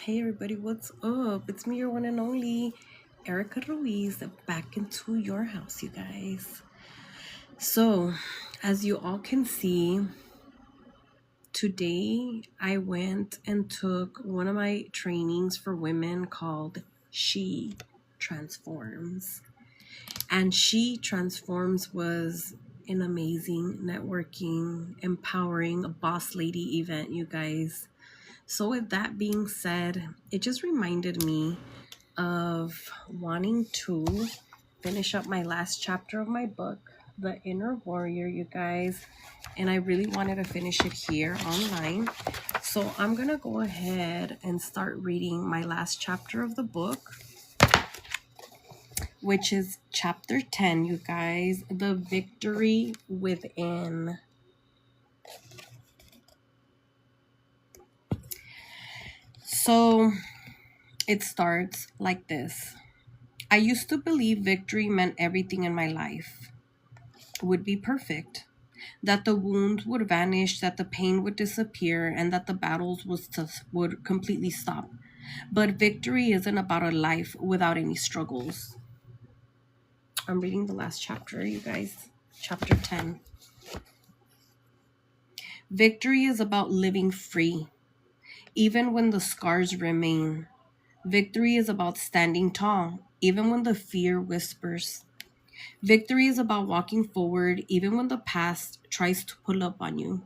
Hey everybody, what's up? It's me, your one and only Erica Ruiz, back into your house, you guys. So, as you all can see, today I went and took one of my trainings for women called She Transforms. And She Transforms was an amazing networking, empowering, boss lady event, you guys. So, with that being said, it just reminded me of wanting to finish up my last chapter of my book, The Inner Warrior, you guys. And I really wanted to finish it here online. So, I'm going to go ahead and start reading my last chapter of the book, which is chapter 10, you guys, The Victory Within. So, it starts like this. I used to believe victory meant everything in my life would be perfect, that the wounds would vanish, that the pain would disappear, and that the battles would completely stop. But victory isn't about a life without any struggles. I'm reading the last chapter, you guys. Chapter 10. Victory is about living free, even when the scars remain. Victory is about standing tall, even when the fear whispers. Victory is about walking forward even when the past tries to pull up on you.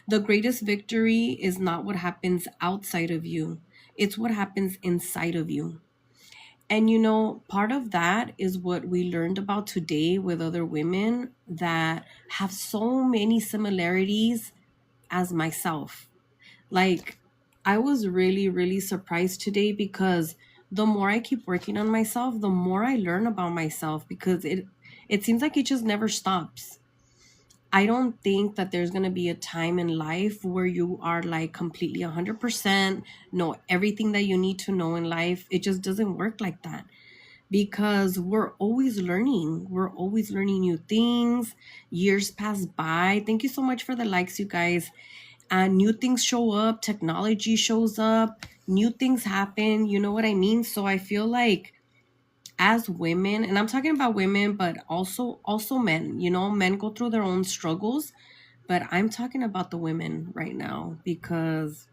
The greatest victory is not what happens outside of you, it's what happens inside of you. And part of that is what we learned about today with other women that have so many similarities as myself. Like, I was really, really surprised today because the more I keep working on myself, the more I learn about myself because it seems like it just never stops. I don't think that there's going to be a time in life where you are like completely 100% know everything that you need to know in life. It just doesn't work like that because we're always learning. We're always learning new things. Years pass by. Thank you so much for the likes, you guys. And new things show up, technology shows up, new things happen, you know what I mean? So I feel like as women, and I'm talking about women, but also men, men go through their own struggles, but I'm talking about the women right now because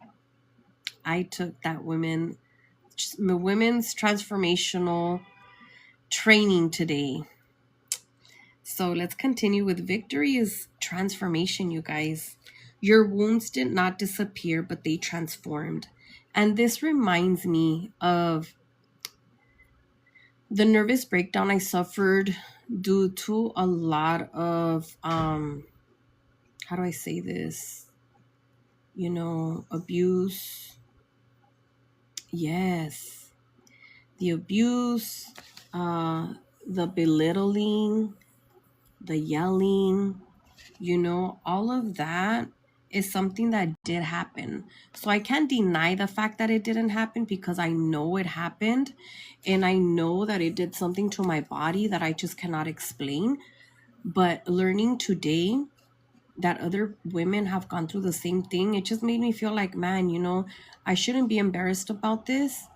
I took that women's transformational training today. So let's continue with victory is transformation, you guys. Your wounds did not disappear, but they transformed. And this reminds me of the nervous breakdown I suffered due to a lot of, how do I say this? Abuse. Yes. The abuse, the belittling, the yelling, all of that is something that did happen. So I can't deny the fact that it didn't happen because I know it happened and I know that it did something to my body that I just cannot explain. But learning today that other women have gone through the same thing, it just made me feel like, man, I shouldn't be embarrassed about this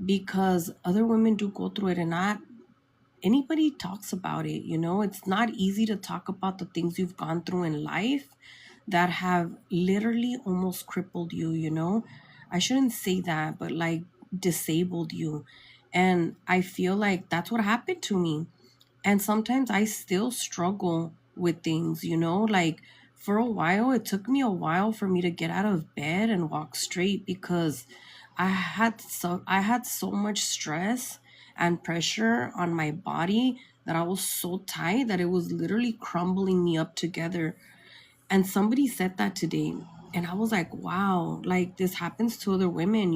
because other women do go through it and not anybody talks about it. It's not easy to talk about the things you've gone through in life that have literally almost crippled you. I shouldn't say that, but like disabled you. And I feel like that's what happened to me. And sometimes I still struggle with things, like for a while, it took me a while for me to get out of bed and walk straight because I had so much stress and pressure on my body that I was so tight that it was literally crumbling me up together. And somebody said that today. And I was like, wow, like this happens to other women.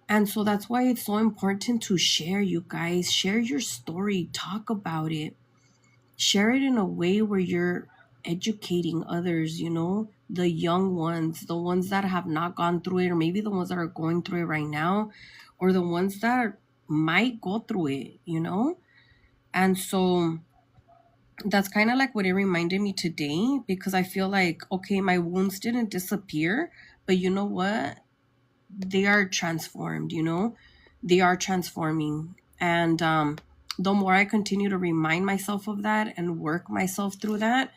And so that's why it's so important to share, you guys. Share your story, talk about it. Share it in a way where you're educating others, the young ones, the ones that have not gone through it, or maybe the ones that are going through it right now, or the ones that might go through it. And so that's kind of like what it reminded me today because I feel like, okay, my wounds didn't disappear, but you know what? they are transformed, you know? They are transforming. And the more I continue to remind myself of that and work myself through that,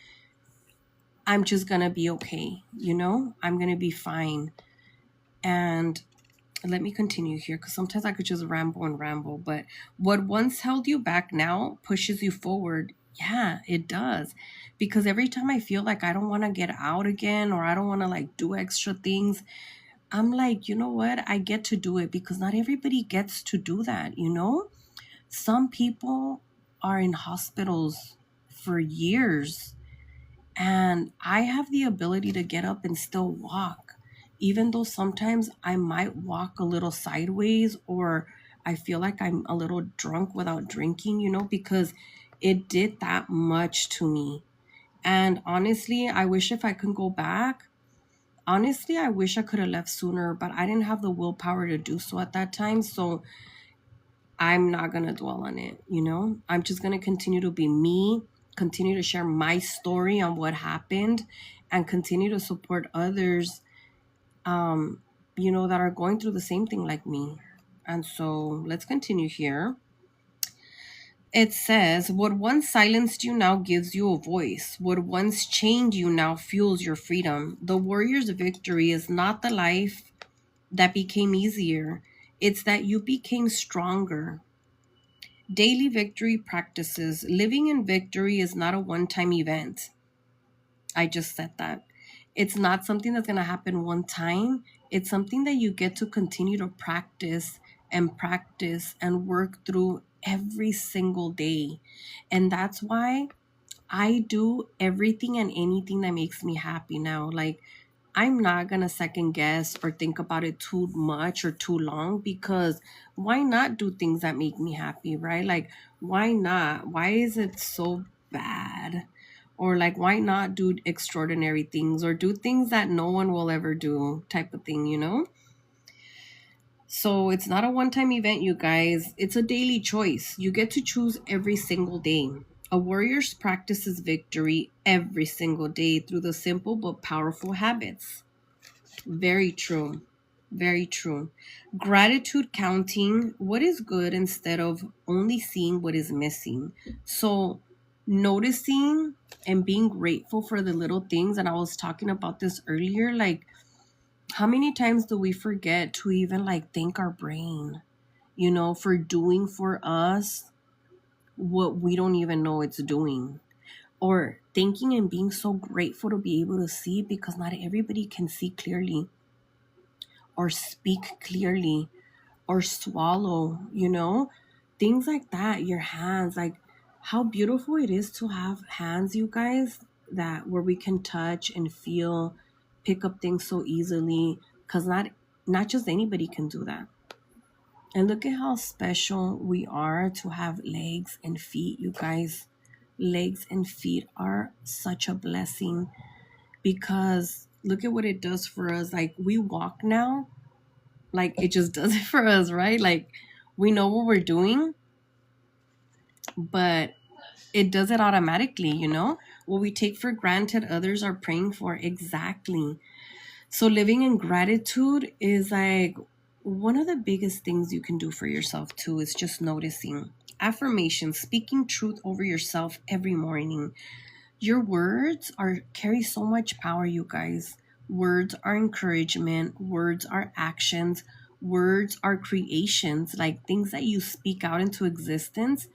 I'm just going to be okay, you know? I'm going to be fine. And let me continue here because sometimes I could just ramble and ramble. But what once held you back now pushes you forward. Yeah, it does. Because every time I feel like I don't want to get out again or I don't want to like do extra things, I'm like, you know what? I get to do it because not everybody gets to do that, you know? Some people are in hospitals for years, and I have the ability to get up and still walk, even though sometimes I might walk a little sideways or I feel like I'm a little drunk without drinking, you know, because it did that much to me. And honestly, I wish if I could go back, honestly, I wish I could have left sooner, but I didn't have the willpower to do so at that time. So I'm not going to dwell on it, you know? I'm just going to continue to be me, continue to share my story on what happened, and continue to support others, you know, that are going through the same thing like me. And so let's continue here. It says, what once silenced you now gives you a voice. What once chained you now fuels your freedom. The warrior's victory is not the life that became easier, it's that you became stronger. Daily victory practices. Living in victory is not a one time event. I just said that. It's not something that's going to happen one time. It's something that you get to continue to practice and work through every single day. And that's why I do everything and anything that makes me happy now. Like, I'm not going to second guess or think about it too much or too long because why not do things that make me happy, right? Like, why not? Why is it so bad? Or, like, why not do extraordinary things or do things that no one will ever do, type of thing, you know? So, it's not a one time event, you guys. It's a daily choice. You get to choose every single day. A warrior's practices victory every single day through the simple but powerful habits. Very true. Very true. Gratitude counting what is good instead of only seeing what is missing. So, noticing and being grateful for the little things. And I was talking about this earlier. Like, how many times do we forget to even like thank our brain, you know, for doing for us what we don't even know it's doing? Or thanking and being so grateful to be able to see because not everybody can see clearly or speak clearly or swallow, you know, things like that. Your hands, like how beautiful it is to have hands, you guys, that where we can touch and feel, pick up things so easily, because not just anybody can do that. And look at how special we are to have legs and feet, you guys. Legs and feet are such a blessing because look at what it does for us. Like we walk now, like it just does it for us, right? Like we know what we're doing, but it does it automatically, you know? What we take for granted, others are praying for. Exactly. So living in gratitude is like one of the biggest things you can do for yourself too, is just noticing. Affirmation, speaking truth over yourself every morning. Your words are carry so much power, you guys. Words are encouragement, words are actions, words are creations, like things that you speak out into existence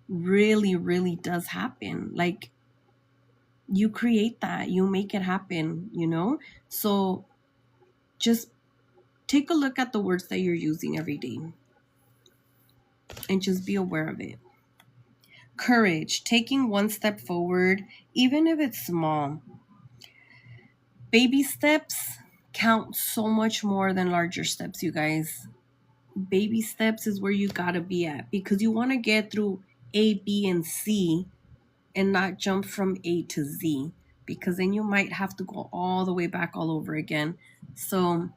really, really does happen. Like you create that, you make it happen, you know? So just take a look at the words that you're using every day and just be aware of it. Courage, taking one step forward, even if it's small. Baby steps count so much more than larger steps, you guys. Baby steps is where you gotta be at because you wanna get through A, B, and C and not jump from A to Z because then you might have to go all the way back all over again. So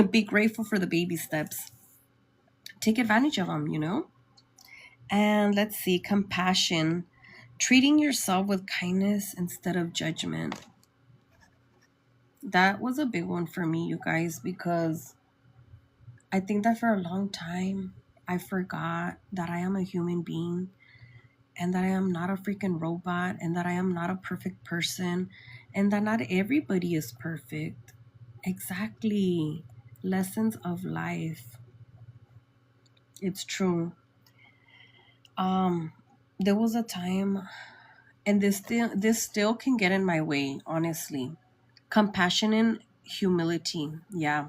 be grateful for the baby steps. Take advantage of them, you know? And let's see, compassion, treating yourself with kindness instead of judgment. That was a big one for me, you guys, because I think that for a long time, I forgot that I am a human being and that I am not a freaking robot and that I am not a perfect person and that not everybody is perfect. Exactly. Lessons of life. It's true. Um there was a time, and this still can get in my way, honestly. Compassion and humility. Yeah.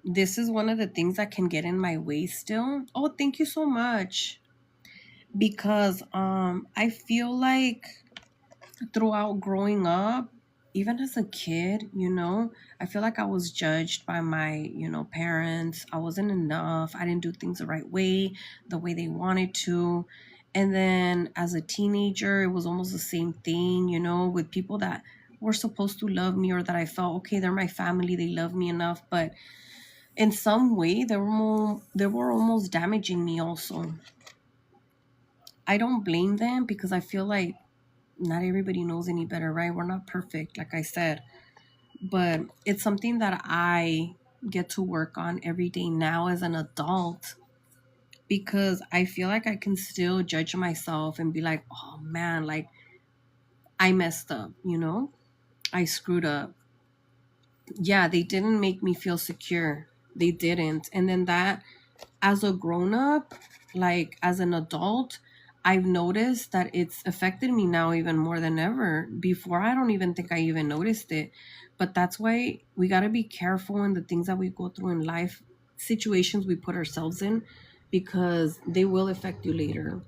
This is one of the things that can get in my way still. Oh, thank you so much. Because I feel like throughout growing up, even as a kid, I feel like I was judged by my, parents. I wasn't enough. I didn't do things the way they wanted to. And then as a teenager, it was almost the same thing, with people that were supposed to love me, or that I felt, okay, they're my family, they love me enough, but in some way they were almost damaging me also. I don't blame them because I feel like not everybody knows any better, right? We're not perfect, like I said, but it's something that I get to work on every day now as an adult, because I feel like I can still judge myself and be like, oh man, like I messed up, I screwed up. Yeah, they didn't make me feel secure. They didn't. And then that, as a grown up, like as an adult, I've noticed that it's affected me now even more than ever. Before, I don't even think I even noticed it. But that's why we got to be careful in the things that we go through in life, situations we put ourselves in, because they will affect you later.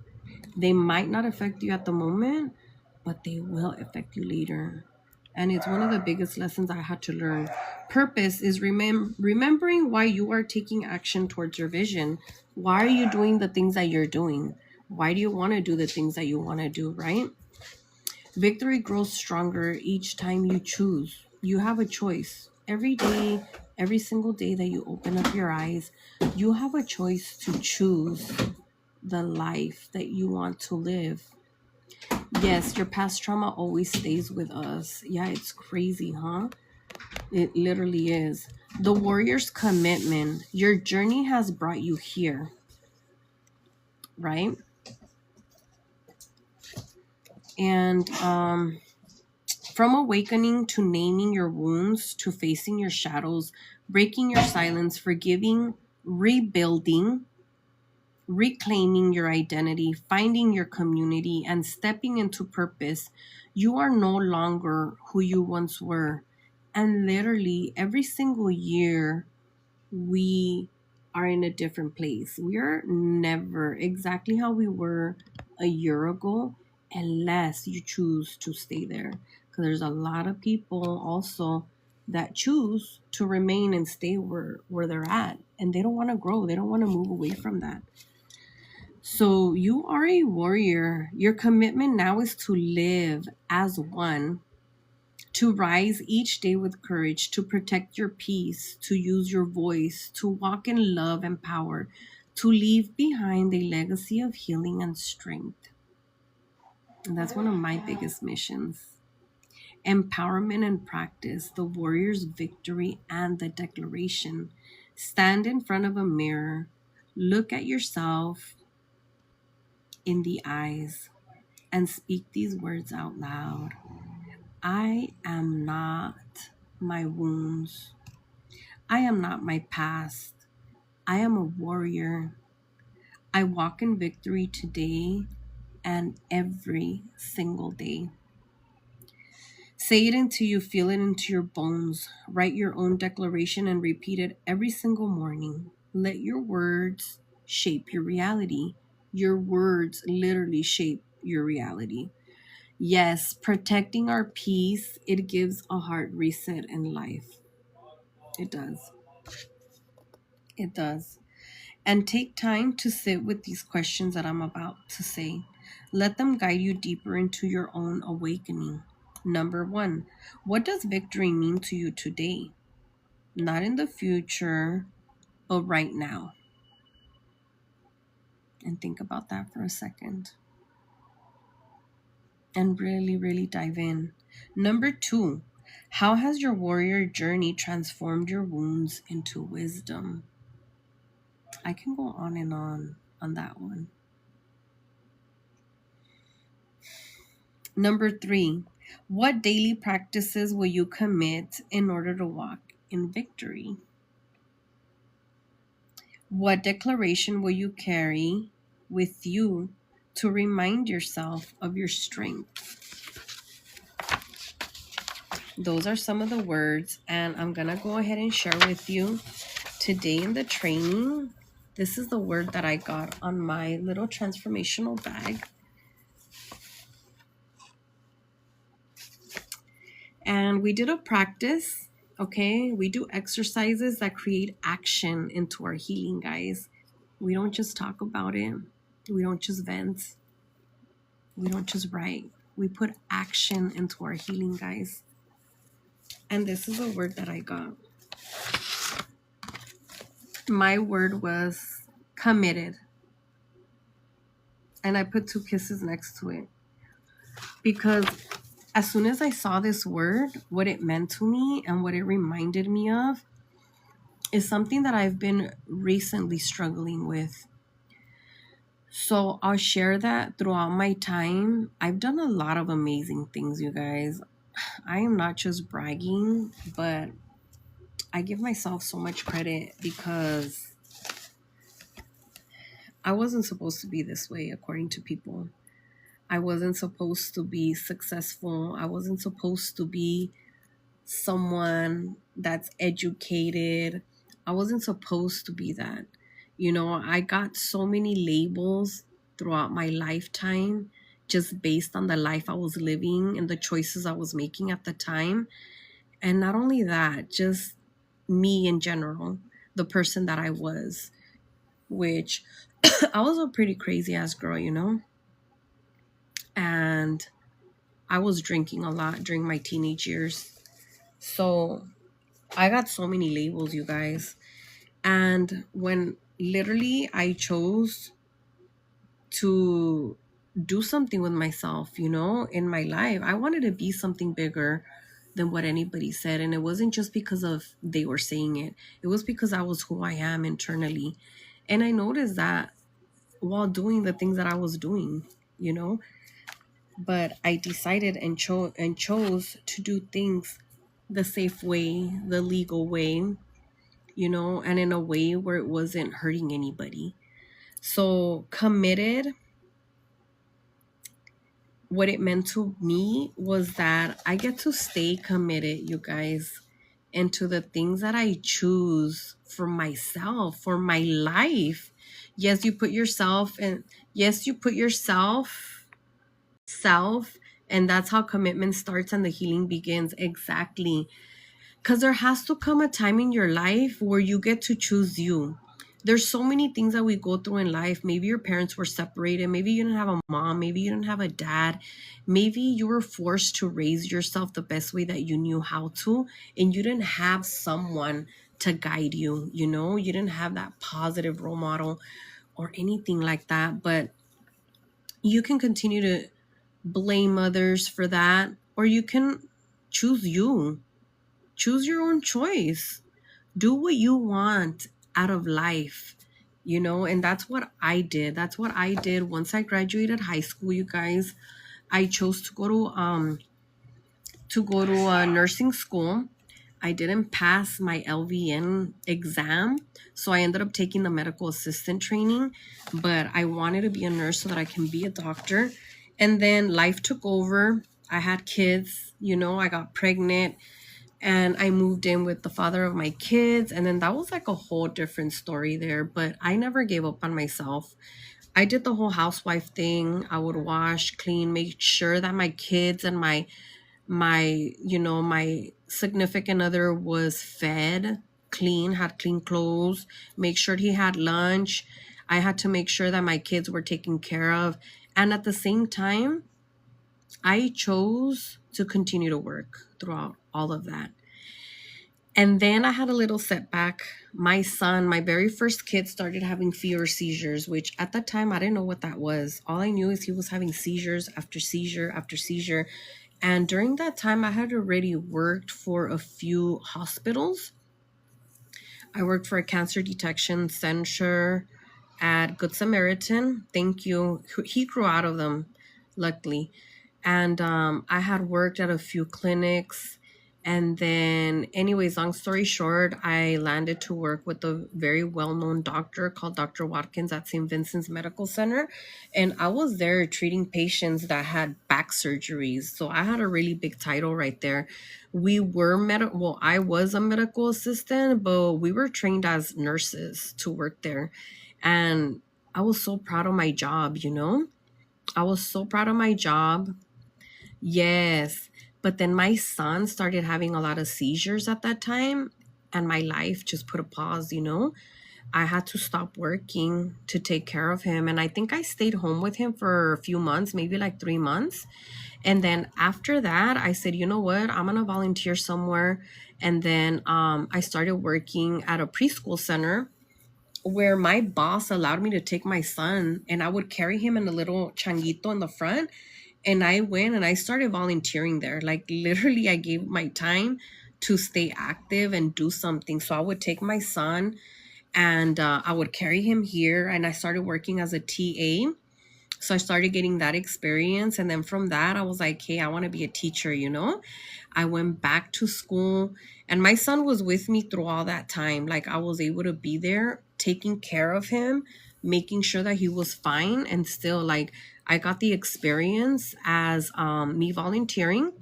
They might not affect you at the moment, but they will affect you later. And it's one of the biggest lessons I had to learn. Purpose is remembering why you are taking action towards your vision. Why are you doing the things that you're doing? Why do you want to do the things that you want to do, right? Victory grows stronger each time you choose. You have a choice. Every day, every single day that you open up your eyes, you have a choice to choose the life that you want to live. Yes, your past trauma always stays with us. Yeah, it's crazy, huh? It literally is. The warrior's commitment. Your journey has brought you here, right? And from awakening to naming your wounds, to facing your shadows, breaking your silence, forgiving, rebuilding, reclaiming your identity, finding your community, and stepping into purpose, you are no longer who you once were. And literally, every single year, we are in a different place. We are never exactly how we were a year ago, unless you choose to stay there. Because there's a lot of people also that choose to remain and stay where they're at, and they don't want to grow, they don't want to move away from that. So you are a warrior. Your commitment now is to live as one, to rise each day with courage, to protect your peace, to use your voice, to walk in love and power, to leave behind a legacy of healing and strength. And that's one of my biggest missions. Empowerment and practice, the warrior's victory and the declaration. Stand in front of a mirror, look at yourself in the eyes, and speak these words out loud. I am not my wounds. I am not my past. I am a warrior. I walk in victory today and every single day. Say it until you feel it into your bones. Write your own declaration and repeat it every single morning. Let your words shape your reality. Your words literally shape your reality. Yes, protecting our peace, it gives a heart reset in life. It does. It does. And take time to sit with these questions that I'm about to say. Let them guide you deeper into your own awakening. Number one, what does victory mean to you today? Not in the future, but right now. And think about that for a second. And really, really dive in. Number two, How has your warrior journey transformed your wounds into wisdom? I can go on and on that one. Number 3, what daily practices will you commit in order to walk in victory? What declaration will you carry with you to remind yourself of your strength? Those are some of the words, and I'm going to go ahead and share with you today in the training. This is the word that I got on my little transformational bag. And we did a practice, okay? We do exercises that create action into our healing, guys. We don't just talk about it. We don't just vent. We don't just write. We put action into our healing, guys. And this is a word that I got. My word was committed. And I put 2 kisses next to it. Because as soon as I saw this word, what it meant to me and what it reminded me of is something that I've been recently struggling with. So I'll share that throughout my time. I've done a lot of amazing things, you guys. I am not just bragging, but I give myself so much credit because I wasn't supposed to be this way, according to people. I wasn't supposed to be successful. I wasn't supposed to be someone that's educated. I wasn't supposed to be that. You know, I got so many labels throughout my lifetime just based on the life I was living and the choices I was making at the time. And not only that, just me in general, the person that I was, which I was a pretty crazy ass girl, you know? And I was drinking a lot during my teenage years. So I got so many labels, you guys. And when literally I chose to do something with myself, you know, in my life, I wanted to be something bigger than what anybody said. And it wasn't just because of they were saying it. It was because I was who I am internally. And I noticed that while doing the things that I was doing, you know, but I decided and chose to do things the safe way, the legal way, you know, and in a way where it wasn't hurting anybody. So committed, what it meant to me was that I get to stay committed, you guys, into the things that I choose for myself, for my life. Yes, you put yourself and yes, you put yourself, self, and that's how commitment starts and the healing begins. Exactly. Because there has to come a time in your life where you get to choose you. There's so many things that we go through in life. Maybe your parents were separated. Maybe you didn't have a mom. Maybe you didn't have a dad. Maybe you were forced to raise yourself the best way that you knew how to. And you didn't have someone to guide you. You know, you didn't have that positive role model or anything like that. But you can continue to blame others for that. Or you can choose you. Choose your own choice. Do what you want out of life, you know, and that's what I did. That's what I did once I graduated high school, you guys. I chose to go to a nursing school. I didn't pass my LVN exam, so I ended up taking the medical assistant training, but I wanted to be a nurse so that I can be a doctor. And then life took over. I had kids, you know, I got pregnant. And I moved in with the father of my kids. And then that was like a whole different story there. But I never gave up on myself. I did the whole housewife thing. I would wash, clean, make sure that my kids and my significant other was fed, clean, had clean clothes, make sure he had lunch. I had to make sure that my kids were taken care of. And at the same time, I chose to continue to work throughout all of that. And then I had a little setback. My son, my very first kid, started having fever seizures, which at that time I didn't know what that was. All I knew is he was having seizures after seizure after seizure. And during that time, I had already worked for a few hospitals. I worked for a cancer detection center at Good Samaritan. Thank you. He grew out of them, luckily. And I had worked at a few clinics. And then, anyways, long story short, I landed to work with a very well-known doctor called Dr. Watkins at St. Vincent's Medical Center. And I was there treating patients that had back surgeries. So I had a really big title right there. We were well, I was a medical assistant, but we were trained as nurses to work there. And I was so proud of my job, you know? I was so proud of my job. Yes. But then my son started having a lot of seizures at that time, and my life just put a pause, you know? I had to stop working to take care of him. And I think I stayed home with him for a few months, maybe like 3 months. And then after that, I said, you know what? I'm going to volunteer somewhere. And then I started working at a preschool center where my boss allowed me to take my son, and I would carry him in a little changuito in the front. And I went and I started volunteering there. Like literally, I gave my time to stay active and do something. So I would take my son and I would carry him here, and I started working as a TA. So I started getting that experience. And then from that, I was like, hey, I want to be a teacher, you know? I went back to school, and my son was with me through all that time. Like I was able to be there, taking care of him, making sure that he was fine. And still, like, I got the experience as me volunteering.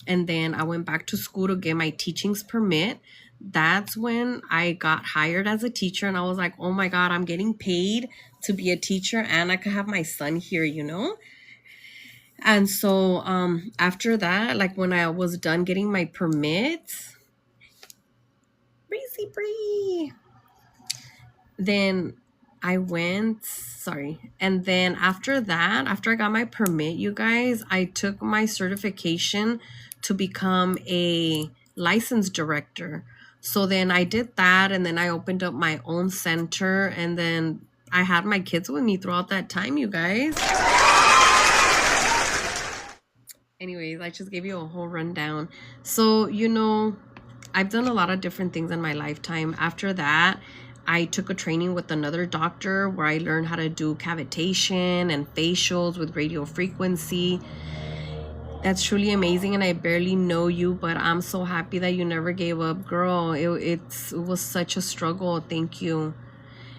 And then I went back to school to get my teaching's permit. That's when I got hired as a teacher, and I was like, oh my God, I'm getting paid to be a teacher, and I could have my son here, you know? And so after that, like when I was done getting my permit, Breezy Bree, then I went, sorry. And then after that, after I got my permit, you guys, I took my certification to become a licensed director. So then I did that, and then I opened up my own center, and then I had my kids with me throughout that time, you guys. Anyways, I just gave you a whole rundown. So, you know, I've done a lot of different things in my lifetime. After that, I took a training with another doctor where I learned how to do cavitation and facials with radio frequency. That's truly amazing, and I barely know you, but I'm so happy that you never gave up, girl. It was such a struggle. Thank you.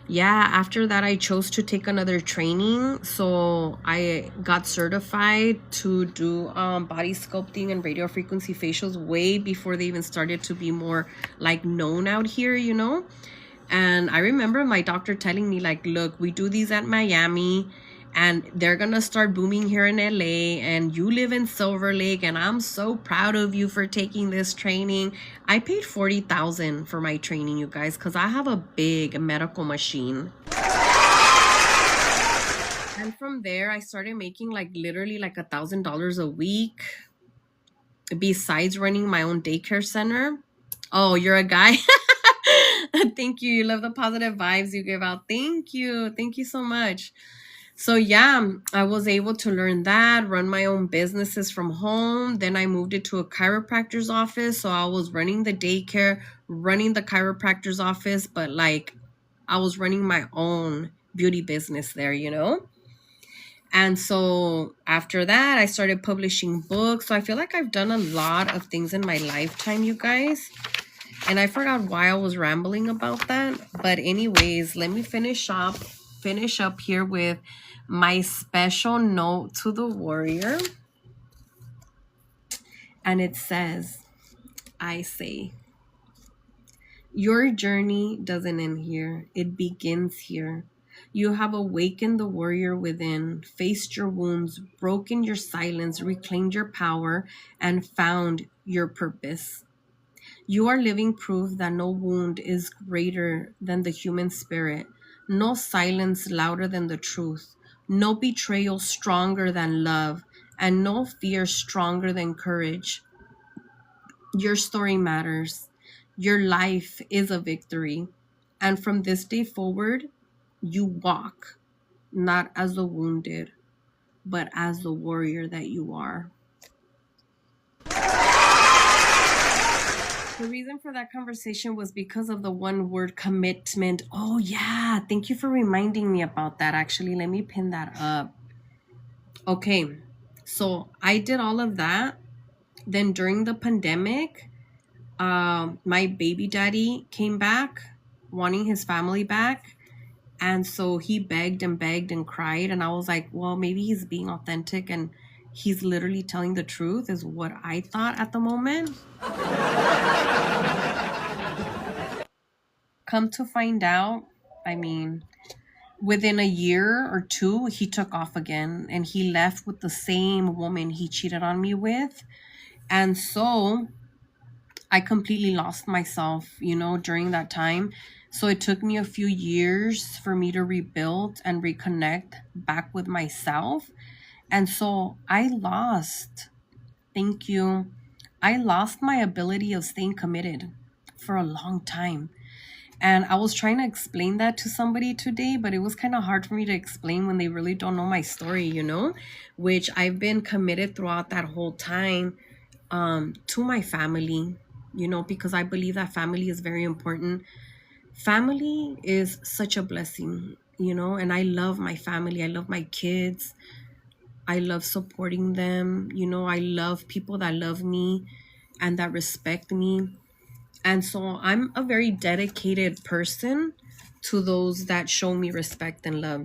Yeah, after that, I chose to take another training. So I got certified to do body sculpting and radio frequency facials way before they even started to be more like known out here, you know? And I remember my doctor telling me, like, look, we do these at Miami, and they're gonna start booming here in LA, and you live in Silver Lake, and I'm so proud of you for taking this training. I paid $40,000 for my training, you guys, because I have a big medical machine. And from there, I started making like literally like $1,000 a week, besides running my own daycare center. Oh, you're a guy? Thank you. You love the positive vibes you give out. Thank you. Thank you so much. So yeah, I was able to learn that, run my own businesses from home. Then I moved it to a chiropractor's office. So I was running the daycare, running the chiropractor's office, but like I was running my own beauty business there, you know? And so after that, I started publishing books. So I feel like I've done a lot of things in my lifetime, you guys. And I forgot why I was rambling about that. But anyways, let me finish up here with my special note to the warrior. And it says, I say, your journey doesn't end here. It begins here. You have awakened the warrior within, faced your wounds, broken your silence, reclaimed your power, and found your purpose. You are living proof that no wound is greater than the human spirit, no silence louder than the truth, no betrayal stronger than love, and no fear stronger than courage. Your story matters. Your life is a victory. And from this day forward, you walk not as the wounded, but as the warrior that you are. The reason for that conversation was because of the one word commitment. Oh, yeah. Thank you for reminding me about that. Actually, let me pin that up. Okay. So I did all of that. Then during the pandemic, my baby daddy came back wanting his family back. And so he begged and cried. And I was like, well, maybe he's being authentic and he's literally telling the truth, is what I thought at the moment. Come to find out, I mean, within a year or two, he took off again and he left with the same woman he cheated on me with. And so I completely lost myself, during that time. So it took me a few years for me to rebuild and reconnect back with myself. And so I lost, thank you, I lost my ability of staying committed for a long time. And I was trying to explain that to somebody today, but it was kind of hard for me to explain when they really don't know my story, which I've been committed throughout that whole time to my family, because I believe that family is very important. Family is such a blessing, and I love my family. I love my kids. I love supporting them. I love people that love me and that respect me. And so I'm a very dedicated person to those that show me respect and love,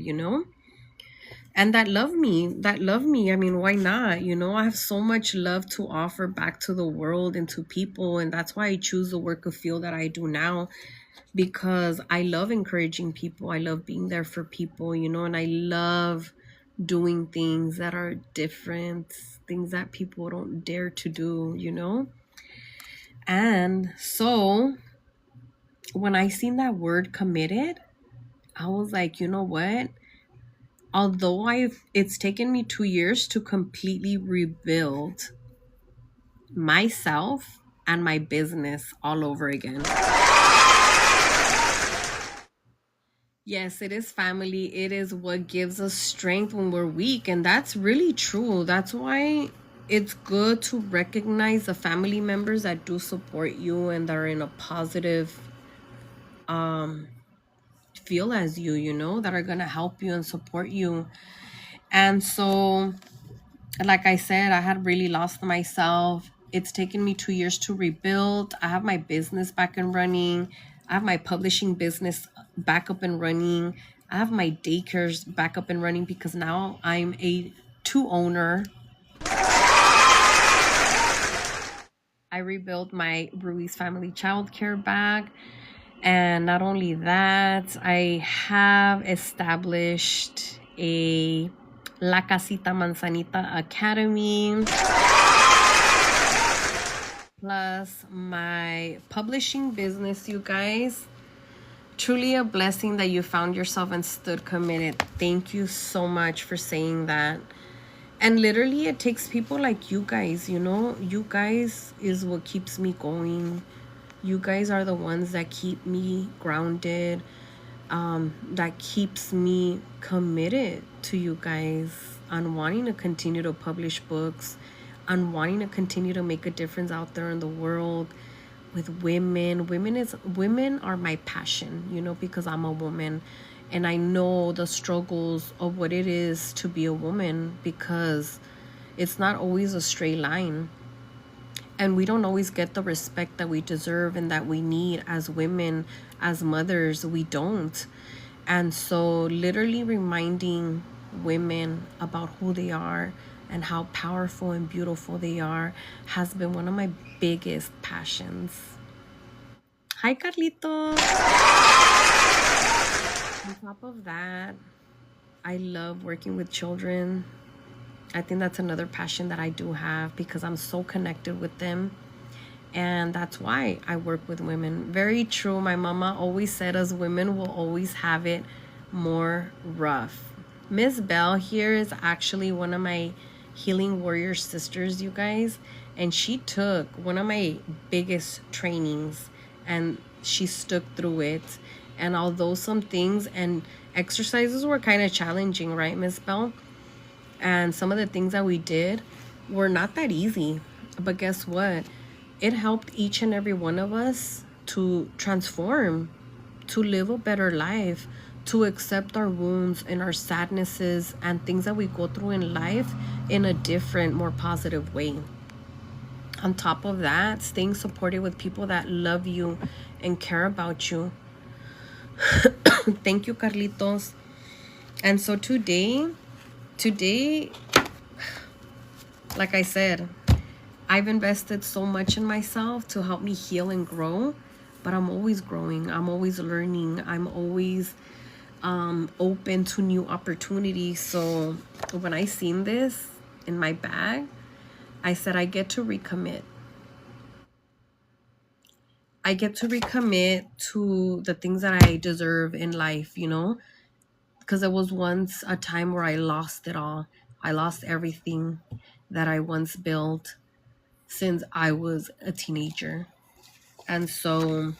and that love me. I mean, why not? I have so much love to offer back to the world and to people. And that's why I choose the work of field that I do now, because I love encouraging people. I love being there for people, and I love doing things that are different, things that people don't dare to do. And so when I seen that word committed, I was like, you know what? Although it's taken me 2 years to completely rebuild myself and my business all over again. Yes, it is family. It is what gives us strength when we're weak. And that's really true. That's why it's good to recognize the family members that do support you and that are in a positive feel as you, that are going to help you and support you. And so, like I said, I had really lost myself. It's taken me 2 years to rebuild. I have my business back and running. I have my publishing business back up and running. I have my daycares back up and running because now I'm a 2-owner. I rebuilt my Ruiz family childcare back. And not only that, I have established a La Casita Manzanita Academy. Plus my publishing business, you guys. Truly a blessing that you found yourself and stood committed. Thank you so much for saying that. And literally it takes people like you guys, you guys is what keeps me going. You guys are the ones that keep me grounded, that keeps me committed to you guys on wanting to continue to publish books, on wanting to continue to make a difference out there in the world with women. Women are my passion, because I'm a woman. And I know the struggles of what it is to be a woman, because it's not always a straight line. And we don't always get the respect that we deserve and that we need as women, as mothers. We don't. And so literally reminding women about who they are and how powerful and beautiful they are has been one of my biggest passions. Hi, Carlito. On top of that, I love working with children. I think that's another passion that I do have because I'm so connected with them. And that's why I work with women. Very true. My mama always said us women will always have it more rough. Miss Bell here is actually one of my Healing Warrior sisters, you guys. And she took one of my biggest trainings and she stuck through it. And although some things and exercises were kind of challenging, right, Miss Bell? And some of the things that we did were not that easy. But guess what? it helped each and every one of us to transform, to live a better life, to accept our wounds and our sadnesses and things that we go through in life in a different, more positive way. On top of that, staying supported with people that love you and care about you. Thank you, Carlitos. And so today, like I said, I've invested so much in myself to help me heal and grow, but I'm always growing. I'm always learning. I'm always open to new opportunities. So when I seen this in my bag, I said, I get to recommit. I get to recommit to the things that I deserve in life, you know, because there was once a time where I lost it all. I lost everything that I once built since I was a teenager. And so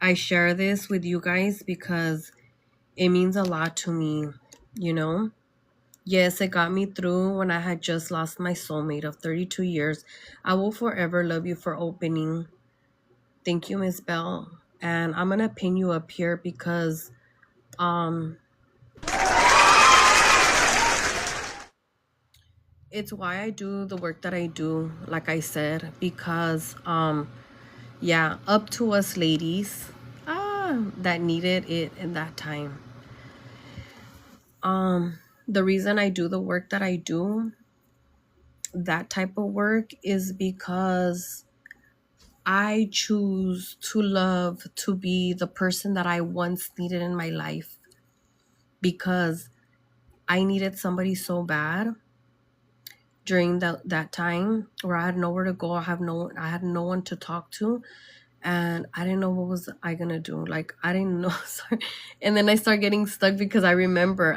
I share this with you guys because it means a lot to me, you know. Yes, it got me through when I had just lost my soulmate of 32 years. I will forever love you for opening. Thank you, Miss Bell. And I'm going to pin you up here because it's why I do the work that I do, like I said, because yeah, up to us ladies that needed it in that time. The reason I do the work that I do, that type of work, is because I choose to love, to be the person that I once needed in my life, because I needed somebody so bad during that time where I had nowhere to go. I had no one to talk to, and I didn't know what was I gonna do. Like, I didn't know. Sorry. And then I start getting stuck because I remember,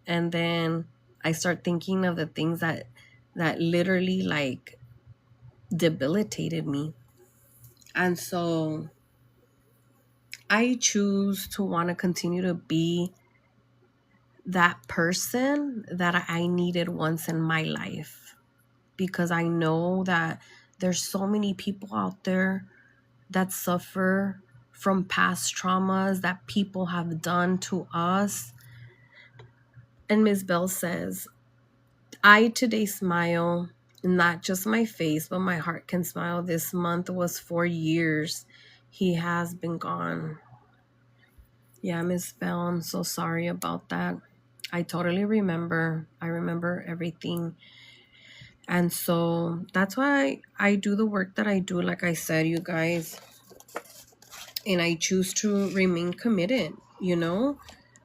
and then I start thinking of the things that literally like debilitated me. And so I choose to want to continue to be that person that I needed once in my life, because I know that there's so many people out there that suffer from past traumas that people have done to us. And Ms. Bell says, I today smile, not just my face, but my heart can smile. This month was 4 years he has been gone. Yeah, Ms. Bell, I'm so sorry about that. I totally remember. I remember everything. And so that's why I do the work that I do, like I said, you guys. And I choose to remain committed, you know,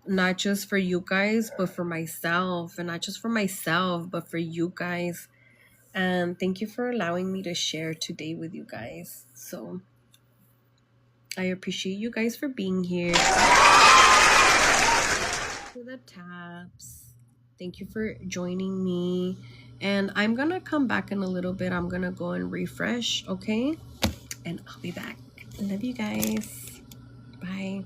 not just for you guys, but for myself. And not just for myself, but for you guys. And thank you for allowing me to share today with you guys. So I appreciate you guys for being here. For the taps. Thank you for joining me. And I'm going to come back in a little bit. I'm going to go and refresh, okay? And I'll be back. Love you guys. Bye.